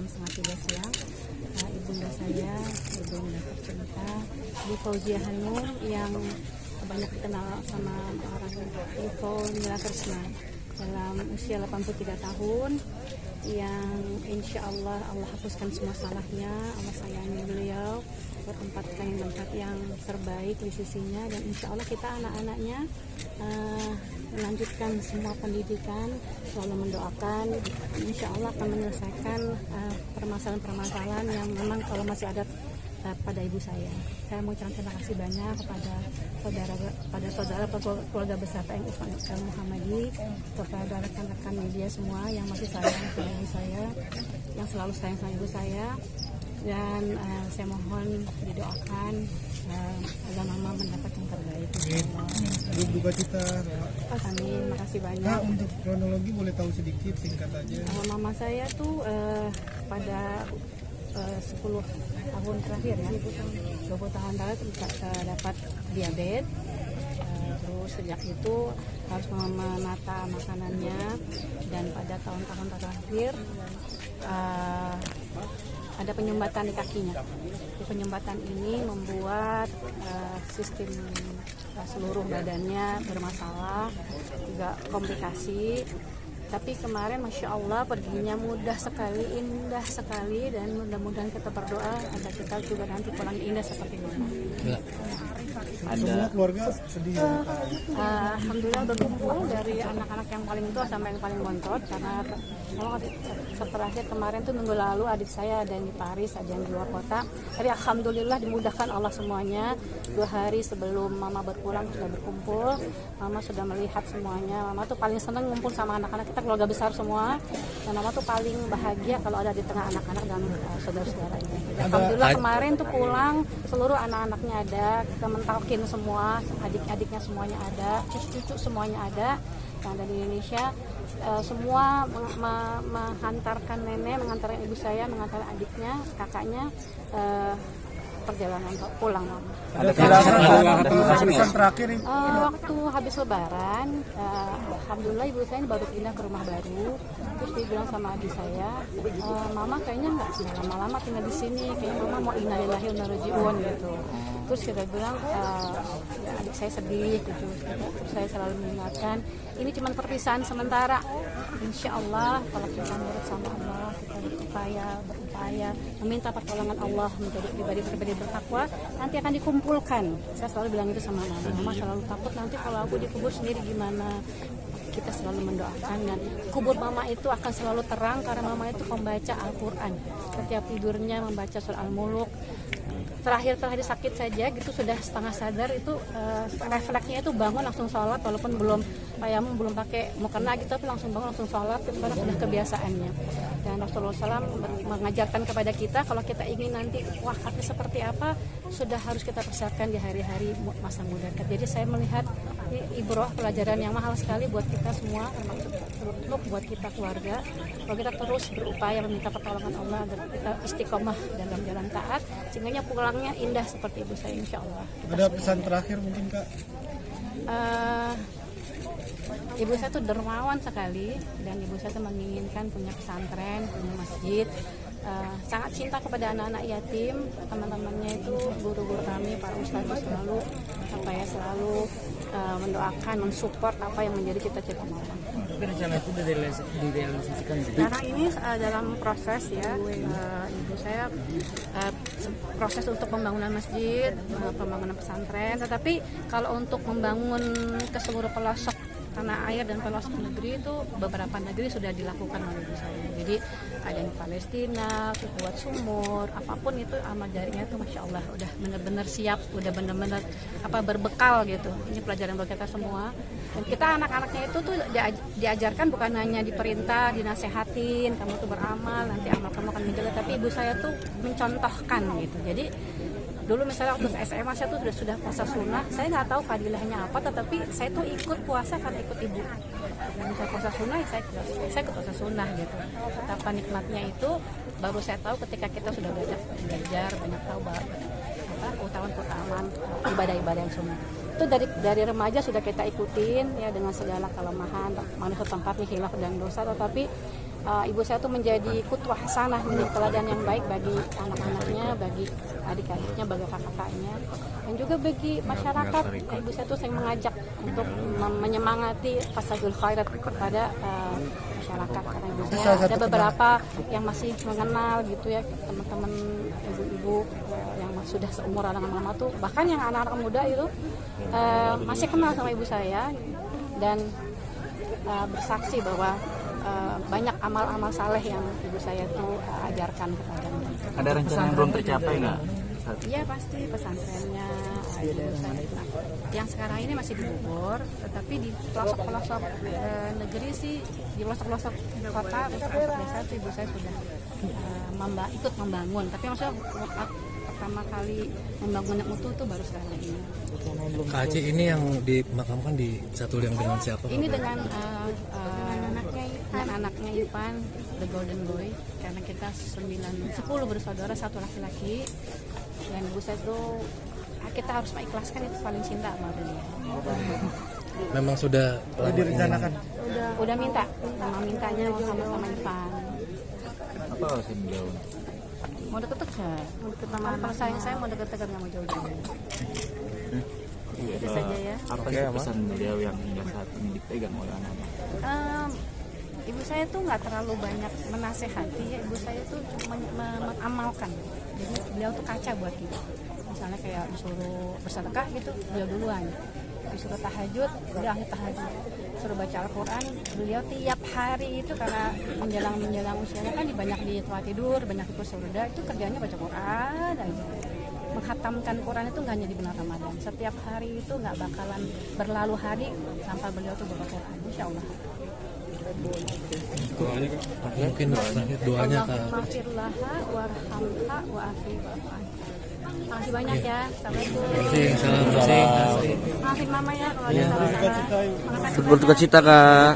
2:30 siang. Ibunda saya, ibunda tercinta, Ibu Fauzia Hanum, yang banyak dikenal sama orang Ibu Nila Krisna, dalam usia 83 tahun, yang insya Allah hapuskan semua salahnya. Allah sayangi beliau, bertempatkan di tempat yang terbaik di sisinya, dan insya Allah kita anak-anaknya melanjutkan semua pendidikan, selalu mendoakan insya Allah akan menyelesaikan permasalahan-permasalahan yang memang kalau masih ada pada ibu saya. Saya mau ucapkan terima kasih banyak kepada saudara keluarga besar PMI Muhammadi, kepada rekan-rekan media semua yang masih sayang sama ibu saya, yang selalu sayang sama ibu saya, dan saya mohon didoakan agar mama mendapat yang terbaik. Duka cita. Amin, makasih banyak. Nah, untuk kronologi boleh tahu sedikit, singkat aja. Mama saya tuh pada 10 tahun terakhir ya, 20 tahun terakhir dapat diabetes. Terus sejak itu harus menata makanannya, dan pada tahun-tahun terakhir ada penyumbatan di kakinya. Penyumbatan ini membuat sistem seluruh badannya bermasalah, juga komplikasi. Tapi kemarin Masya Allah perginya mudah sekali, indah sekali, dan mudah-mudahan kita berdoa agar kita juga nanti pulang indah seperti mama. Semua keluarga sedih. Alhamdulillah berkumpul dari anak-anak yang paling tua sampai yang paling bontot, karena setelah kemarin tuh minggu lalu adik saya ada yang di Paris, ada yang di luar kota. Tapi alhamdulillah dimudahkan Allah semuanya. 2 hari sebelum mama berpulang sudah berkumpul, mama sudah melihat semuanya. Mama tuh paling senang ngumpul sama anak-anak, kita keluarga besar semua, dan mama tuh paling bahagia kalau ada di tengah anak-anak dan saudara-saudara ini. Alhamdulillah kemarin tuh pulang seluruh anak-anaknya ada, kita mentalkin semua, adik-adiknya semuanya ada, cucu-cucu semuanya ada yang ada di Indonesia. Semua menghantarkan nenek, mengantarkan ibu saya, mengantarkan adiknya, kakaknya perjalanan pulang. Ada pesan terakhir nih. Waktu habis lebaran, alhamdulillah ibu saya ini baru pindah ke rumah baru. Terus dia bilang sama adik saya, mama kayaknya nggak lama-lama tinggal di sini, kayaknya mama mau innalillahi wa inna ilaihi raji'un gitu. Terus kita bilang, ya adik saya sedih gitu. Terus saya selalu mengingatkan, ini cuma perpisahan sementara. Insya Allah kalau kita nurut sama Allah, kita berupaya meminta pertolongan Allah, menjadi pribadi bertakwa, nanti akan dikumpulkan. Saya selalu bilang itu sama mama. Mama selalu takut nanti kalau aku dikubur sendiri gimana. Kita selalu mendoakan, dan kubur mama itu akan selalu terang karena mama itu pembaca Al-Quran. Setiap tidurnya membaca surah Al-Muluk. Terakhir sakit saja gitu, sudah setengah sadar itu refleksnya itu bangun langsung sholat, walaupun belum pakai mukena gitu, tapi langsung bangun langsung sholat itu karena sudah kebiasaannya. Dan Rasulullah SAW mengajarkan kepada kita kalau kita ingin nanti wafatnya seperti apa, sudah harus kita persiapkan di hari-hari masa muda. Jadi saya melihat ibrah, pelajaran yang mahal sekali buat kita semua, termasuk buat kita keluarga. Kalau kita terus berupaya meminta pertolongan Allah agar kita istiqomah dalam jalan taat, sehingga pulangnya indah seperti ibu saya, insya Allah. Ada pesan terakhir mungkin Kak? Ibu saya tuh dermawan sekali, dan ibu saya tuh menginginkan punya pesantren, punya masjid. Sangat cinta kepada anak-anak yatim, teman-temannya itu guru-guru kami, para ustadz selalu mendoakan, mensupport apa yang menjadi cita-cita mama. Tapi rencana itu direalisasikan? Sekarang ini dalam proses ya, ibu saya proses untuk pembangunan masjid, pembangunan pesantren. Tetapi kalau untuk membangun ke seluruh pelosok tanah air dan pelosok negeri itu beberapa negeri sudah dilakukan oleh ibu saya. Jadi ada yang di Palestina, buat sumur, apapun itu amal jarinya itu Masya Allah udah benar-benar siap, udah benar-benar berbekal gitu. Ini pelajaran buat kita semua. Dan kita anak-anaknya itu tuh diajarkan bukan hanya diperintah, dinasehatin, kamu tuh beramal, nanti amal kamu akan menjaga, tapi ibu saya tuh mencontohkan gitu. Jadi dulu misalnya waktu SMA saya tuh sudah puasa sunnah, saya nggak tahu fadilahnya apa, tetapi saya tuh ikut puasa karena ikut ibu. Dan saya puasa sunnah, saya ikut puasa sunnah gitu. Betapa nikmatnya itu baru saya tahu ketika kita sudah belajar banyak tahu keutamaan ibadah-ibadah yang sunnah. Itu dari remaja sudah kita ikutin ya, dengan segala kelemahan, manusia tempatnya hilaf dan dosa, tetapi ibu saya tuh menjadi kutwah hasanah, menjadi teladan yang baik bagi anak-anaknya, bagi adik-adiknya, bagi kakak-kakaknya, dan juga bagi masyarakat. Ibu saya tuh sering mengajak untuk menyemangati fasadul khairat kepada masyarakat, karena ibu saya ada beberapa yang masih mengenal gitu ya, teman-teman ibu-ibu yang sudah seumuran dengan mama tuh, bahkan yang anak-anak muda itu masih kenal sama ibu saya dan bersaksi bahwa banyak amal-amal saleh yang ibu saya tuh ajarkan kepada mereka. Ada rencana yang belum tercapai nggak? Iya pasti, pesantrennya ibu saya itu. Yang sekarang ini masih di Bogor, tetapi di pelosok-pelosok negeri sih, di pelosok-pelosok kota, pelosok desa itu ibu saya sudah ikut membangun. Tapi maksudnya pertama kali membangun yang utuh itu baru sekarang ini. Kak Aci ini yang dimakamkan di satu liang dengan siapa? Ini dengan anaknya Ipan, the golden boy, karena kita 10 bersaudara, satu laki-laki, dan ibu saya tuh kita harus mengikhlaskan, itu paling cinta sama beliau. Memang sudah direncanakan. Udah mintanya mau sama Ipan. Apa alasan beliau? Mau deket-deket, kalau saya mau deket-deket, nggak mau jauh-jauh. Itu saja ya. Apa sih pesan beliau yang hingga saat ini dipegang oleh anak-anak? Ibu saya tuh nggak terlalu banyak menasehati ya, ibu saya tuh cuma mengamalkan. Jadi beliau tuh kaca buat kita. Misalnya kayak disuruh bersedekah gitu, beliau duluan. Disuruh tahajud, beliau ahli tahajud. Suruh baca Al-Quran, beliau tiap hari itu karena menjelang usianya kan banyak di tempat tidur, banyak di kursi roda, itu kerjanya baca Quran aja. Menghatamkan Quran itu nggak hanya di bulan Ramadan. Setiap hari itu nggak bakalan berlalu hari tanpa beliau tuh baca Quran, insya Allah. mungkin terakhir doanya Kak. Allahumma warhamha wa'afi wa'afan. Makasih banyak ya. Assalamualaikum. Salam. Maafin mama ya kalau ada salah-salah. Berduka cita Kak.